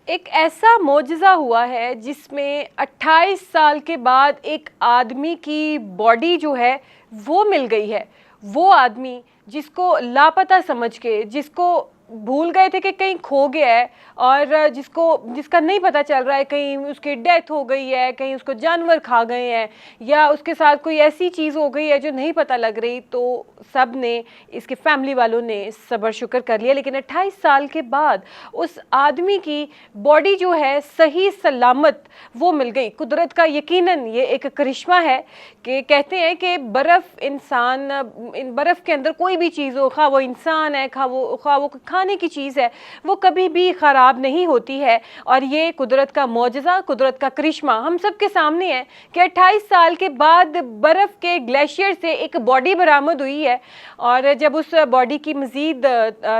ایک ایسا معجزہ ہوا ہے جس میں 28 سال کے بعد ایک آدمی کی باڈی جو ہے وہ مل گئی ہے. وہ آدمی جس کو لاپتہ سمجھ کے، جس کو بھول گئے تھے کہ کہیں کھو گیا ہے، اور جس کا نہیں پتہ چل رہا ہے کہیں اس کی ڈیتھ ہو گئی ہے، کہیں اس کو جانور کھا گئے ہیں، یا اس کے ساتھ کوئی ایسی چیز ہو گئی ہے جو نہیں پتہ لگ رہی. تو سب نے، اس کے فیملی والوں نے صبر شکر کر لیا. لیکن 28 سال کے بعد اس آدمی کی باڈی جو ہے صحیح سلامت وہ مل گئی. قدرت کا یقیناً یہ ایک کرشمہ ہے کہ کہتے ہیں کہ برف کے اندر کوئی بھی چیز ہو، خواہ وہ انسان ہے، خواہ وہ کھانے کی چیز ہے، وہ کبھی بھی خراب نہیں ہوتی ہے. اور یہ قدرت کا معجزہ، قدرت کا کرشمہ ہم سب کے سامنے ہے کہ 28 سال کے بعد برف کے گلیشیئر سے ایک باڈی برآمد ہوئی ہے. اور جب اس باڈی کی مزید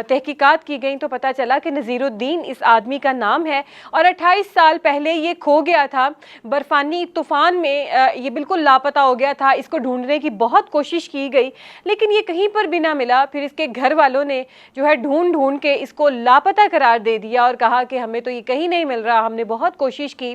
تحقیقات کی گئیں تو پتہ چلا کہ نذیر الدین اس آدمی کا نام ہے، اور 28 سال پہلے یہ کھو گیا تھا برفانی طوفان میں. یہ بالکل لاپتہ ہو گیا تھا. اس کو ڈھونڈنے کی بہت کوشش کی گئی لیکن یہ کہیں پر بھی نہ ملا. پھر اس کے گھر والوں نے جو ہے ڈھونڈ کے اس کو لاپتہ قرار دے دیا اور کہا کہ ہمیں تو یہ کہیں نہیں مل رہا، ہم نے بہت کوشش کی.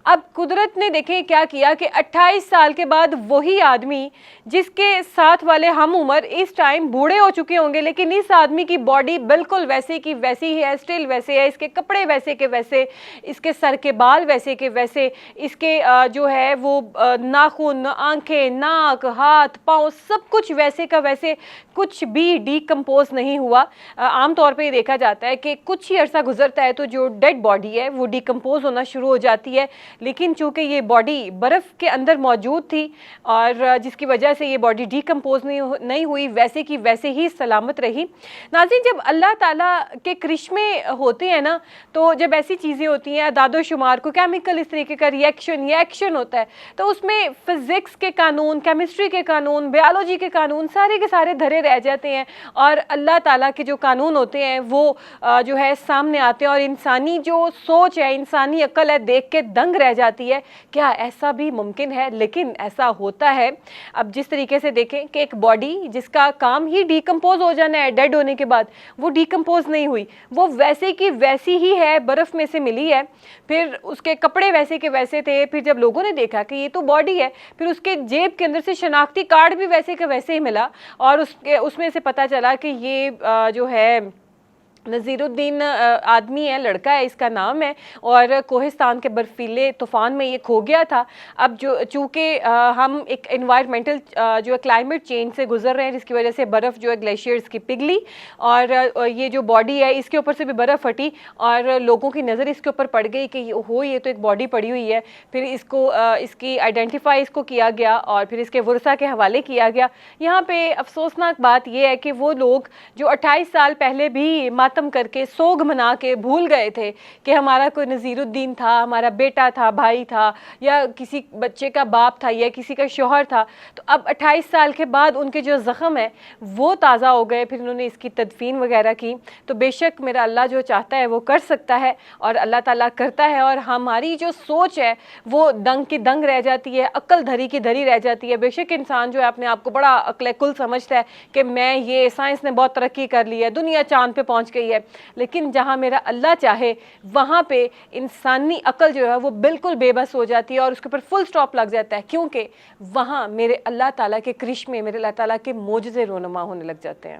اب قدرت نے دیکھیں کیا کیا کہ 28 سال کے بعد وہی آدمی جس کے ساتھ والے ہم عمر اس ٹائم بوڑھے ہو چکے ہوں گے، لیکن اس آدمی کی باڈی بالکل ویسے کی ویسی ہے، اسٹل ویسے ہے، اس کے کپڑے ویسے کے ویسے، اس کے سر کے بال ویسے کے ویسے، اس کے جو ہے وہ ناخن، آنکھیں، ناک، ہاتھ، پاؤں، سب کچھ ویسے کا ویسے، کچھ بھی ڈی کمپوز نہیں ہوا. عام طور پہ یہ دیکھا جاتا ہے کہ کچھ ہی عرصہ گزرتا ہے تو جو ڈیڈ باڈی ہے وہ ڈی کمپوز ہونا شروع ہو جاتی ہے. لیکن چونکہ یہ باڈی برف کے اندر موجود تھی اور جس کی وجہ سے یہ باڈی ڈی کمپوز نہیں ہوئی، ویسے کی ویسے ہی سلامت رہی. ناظرین، جب اللہ تعالیٰ کے کرشمے ہوتے ہیں نا، تو جب ایسی چیزیں ہوتی ہیں، اعداد و شمار کو کیمیکل اس طریقے کا ایکشن ہوتا ہے، تو اس میں فزکس کے قانون، کیمسٹری کے قانون، بیالوجی کے قانون سارے کے سارے دھرے رہ جاتے ہیں، اور اللہ تعالیٰ کے جو قانون ہوتے ہیں وہ جو ہے سامنے آتے ہیں. اور انسانی جو سوچ ہے، انسانی عقل ہے، دیکھ کے دنگ رہ جاتی ہے. کیا ایسا بھی ممکن ہے؟ لیکن ایسا ہوتا ہے. اب جس طریقے سے دیکھیں کہ ایک باڈی جس کا کام ہی ڈی کمپوز ہو جانا ہے ڈیڈ ہونے کے بعد، وہ ڈی کمپوز نہیں ہوئی، وہ ویسے کی ویسی ہی ہے، برف میں سے ملی ہے. پھر اس کے کپڑے ویسے کے ویسے تھے. پھر جب لوگوں نے دیکھا کہ یہ تو باڈی ہے، پھر اس کے جیب کے اندر سے شناختی کارڈ بھی ویسے کے ویسے ہی ملا، اور اس میں سے پتہ چلا کہ یہ جو ہے نذیر الدین آدمی ہے، لڑکا ہے، اس کا نام ہے، اور کوہستان کے برفیلے طوفان میں یہ کھو گیا تھا. اب چونکہ ہم ایک انوائرمنٹل جو ہے کلائمیٹ چینج سے گزر رہے ہیں، جس کی وجہ سے برف جو ہے گلیشیئرز کی پگھلی، اور یہ جو باڈی ہے اس کے اوپر سے بھی برف پھٹی، اور لوگوں کی نظر اس کے اوپر پڑ گئی کہ یہ تو ایک باڈی پڑی ہوئی ہے. پھر اس کی آئیڈینٹیفائی اس کو کیا گیا اور پھر اس کے ورثہ کے حوالے کیا گیا. یہاں پہ افسوسناک بات یہ ہے کہ وہ لوگ جو 28 سال پہلے بھی ماتم کر کے، سوگ منا کے بھول گئے تھے کہ ہمارا کوئی نذیر الدین تھا، ہمارا بیٹا تھا، بھائی تھا، یا کسی بچے کا باپ تھا، یا کسی کا شوہر تھا، تو اب 28 سال کے بعد ان کے جو زخم ہیں وہ تازہ ہو گئے. پھر انہوں نے اس کی تدفین وغیرہ کی. تو بے شک میرا اللہ جو چاہتا ہے وہ کر سکتا ہے، اور اللہ تعالیٰ کرتا ہے. اور ہماری جو سوچ ہے وہ دنگ کی دنگ رہ جاتی ہے، عقل دھری کی دھری رہ جاتی ہے. بے شک انسان جو ہے اپنے آپ کو بڑا عقل کل سمجھتا ہے کہ یہ سائنس نے بہت ترقی کر لی ہے، دنیا چاند پہ پہنچ گئی ہے. لیکن جہاں میرا اللہ چاہے وہاں پہ انسانی عقل جو ہے وہ بالکل بے بس ہو جاتی ہے، اور اس کے اوپر فل سٹاپ لگ جاتا ہے، کیونکہ وہاں میرے اللہ تعالیٰ کے کرشمے، میرے اللہ تعالیٰ کے معجزے رونما ہونے لگ جاتے ہیں.